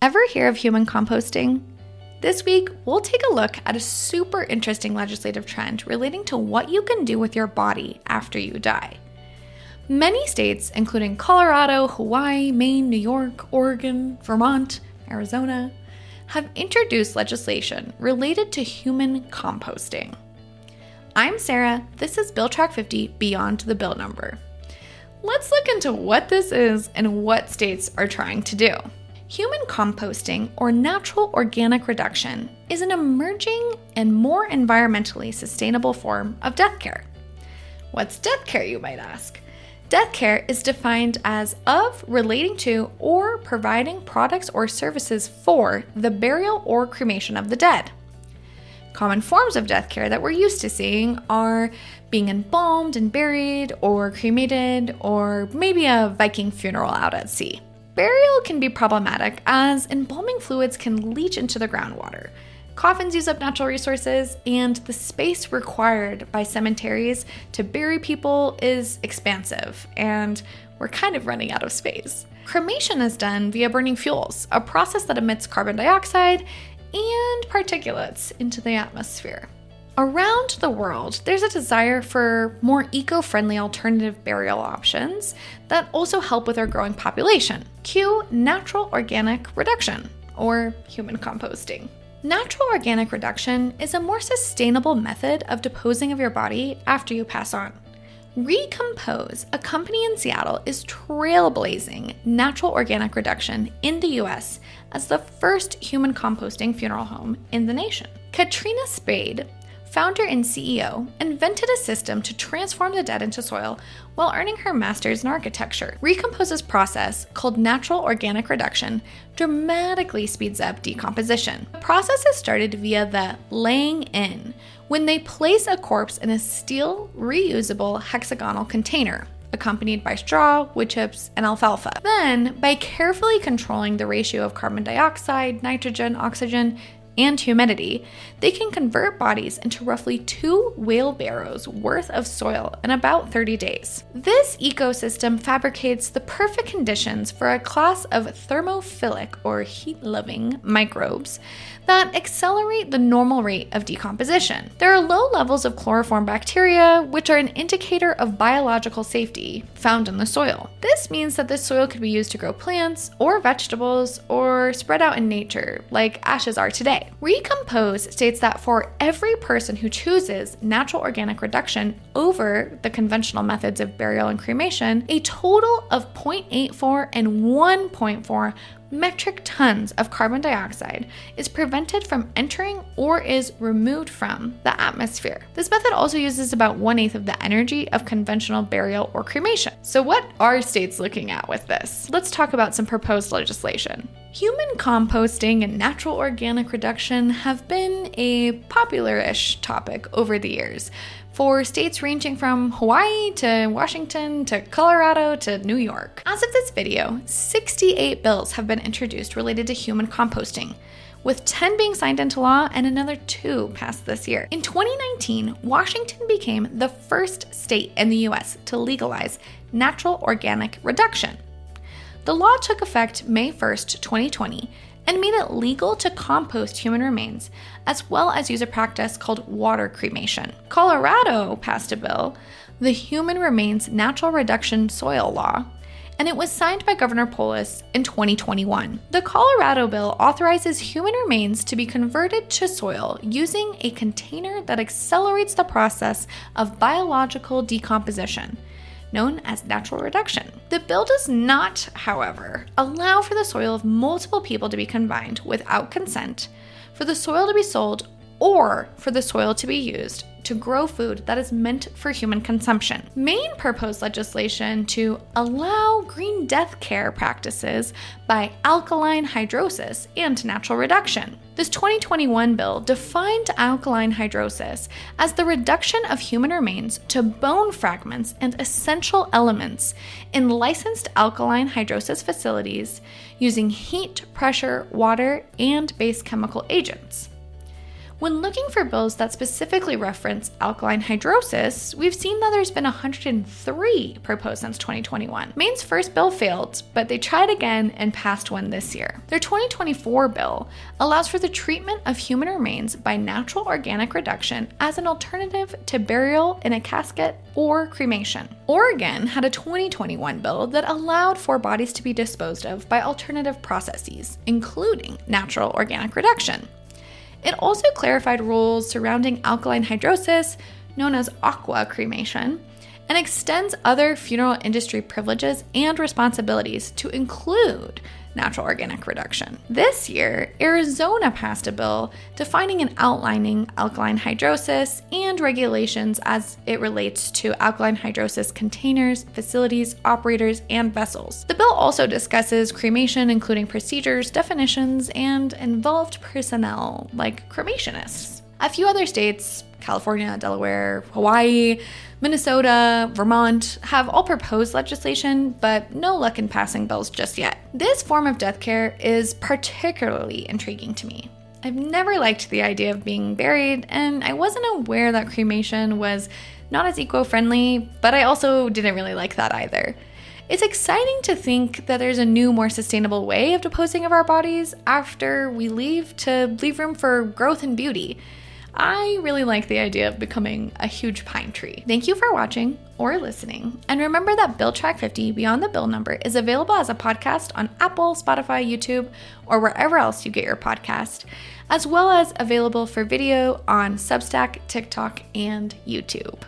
Ever hear of human composting? This week, we'll take a look at a super interesting legislative trend relating to what you can do with your body after you die. Many states, including Colorado, Hawaii, Maine, New York, Oregon, Vermont, Arizona, have introduced legislation related to human composting. I'm Sarah. This is Bill Track 50 Beyond the Bill Number. Let's look into what this is and what states are trying to do. Human composting, or natural organic reduction, is an emerging and more environmentally sustainable form of death care. What's death care, you might ask? Death care is defined as of, relating to, or providing products or services for the burial or cremation of the dead. Common forms of death care that we're used to seeing are being embalmed and buried, or cremated, or maybe a Viking funeral out at sea. Burial can be problematic as embalming fluids can leach into the groundwater. Coffins use up natural resources, and the space required by cemeteries to bury people is expansive, and we're kind of running out of space. Cremation is done via burning fuels, a process that emits carbon dioxide and particulates into the atmosphere. Around the world, there's a desire for more eco-friendly alternative burial options that also help with our growing population. Cue natural organic reduction, or human composting. Natural organic reduction is a more sustainable method of disposing of your body after you pass on. Recompose, a company in Seattle, is trailblazing natural organic reduction in the US as the first human composting funeral home in the nation. Katrina Spade, founder and CEO, invented a system to transform the dead into soil while earning her master's in architecture. Recompose's process, called natural organic reduction, dramatically speeds up decomposition. The process is started via the laying in, when they place a corpse in a steel, reusable hexagonal container, accompanied by straw, wood chips, and alfalfa. Then, by carefully controlling the ratio of carbon dioxide, nitrogen, oxygen, and humidity, they can convert bodies into roughly 2 wheelbarrows worth of soil in about 30 days. This ecosystem fabricates the perfect conditions for a class of thermophilic, or heat-loving, microbes that accelerate the normal rate of decomposition. There are low levels of chloroform bacteria, which are an indicator of biological safety found in the soil. This means that this soil could be used to grow plants or vegetables or spread out in nature, like ashes are today. Recompose states that for every person who chooses natural organic reduction over the conventional methods of burial and cremation, a total of 0.84 and 1.4 metric tons of carbon dioxide is prevented from entering or is removed from the atmosphere. This method also uses about 1/8 of the energy of conventional burial or cremation. So what are states looking at with this? Let's talk about some proposed legislation. Human composting and natural organic reduction have been a popular-ish topic over the years for states ranging from Hawaii to Washington to Colorado to New York. As of this video, 68 bills have been introduced related to human composting, with 10 being signed into law and another 2 passed this year. In 2019, Washington became the first state in the US to legalize natural organic reduction. The law took effect May 1st, 2020, and made it legal to compost human remains, as well as use a practice called water cremation. Colorado passed a bill, the Human Remains Natural Reduction Soil Law, and it was signed by Governor Polis in 2021. The Colorado bill authorizes human remains to be converted to soil using a container that accelerates the process of biological decomposition, known as natural reduction. The bill does not, however, allow for the soil of multiple people to be combined without consent, for the soil to be sold, or for the soil to be used to grow food that is meant for human consumption. Maine proposed legislation to allow green death care practices by alkaline hydrosis and natural reduction. This 2021 bill defined alkaline hydrosis as the reduction of human remains to bone fragments and essential elements in licensed alkaline hydrosis facilities using heat, pressure, water, and base chemical agents. When looking for bills that specifically reference alkaline hydrosis, we've seen that there's been 103 proposed since 2021. Maine's first bill failed, but they tried again and passed one this year. Their 2024 bill allows for the treatment of human remains by natural organic reduction as an alternative to burial in a casket or cremation. Oregon had a 2021 bill that allowed for bodies to be disposed of by alternative processes, including natural organic reduction. It also clarified rules surrounding alkaline hydrosis, known as aqua cremation, and extends other funeral industry privileges and responsibilities to include natural organic reduction. This year, Arizona passed a bill defining and outlining alkaline hydrosis and regulations as it relates to alkaline hydrosis containers, facilities, operators, and vessels. The bill also discusses cremation, including procedures, definitions, and involved personnel like cremationists. A few other states, California, Delaware, Hawaii, Minnesota, Vermont, have all proposed legislation, but no luck in passing bills just yet. This form of death care is particularly intriguing to me. I've never liked the idea of being buried, and I wasn't aware that cremation was not as eco-friendly, but I also didn't really like that either. It's exciting to think that there's a new, more sustainable way of disposing of our bodies after we leave to leave room for growth and beauty. I really like the idea of becoming a huge pine tree. Thank you for watching or listening. And remember that Bill Track 50 Beyond the Bill Number is available as a podcast on Apple, Spotify, YouTube, or wherever else you get your podcast, as well as available for video on Substack, TikTok, and YouTube.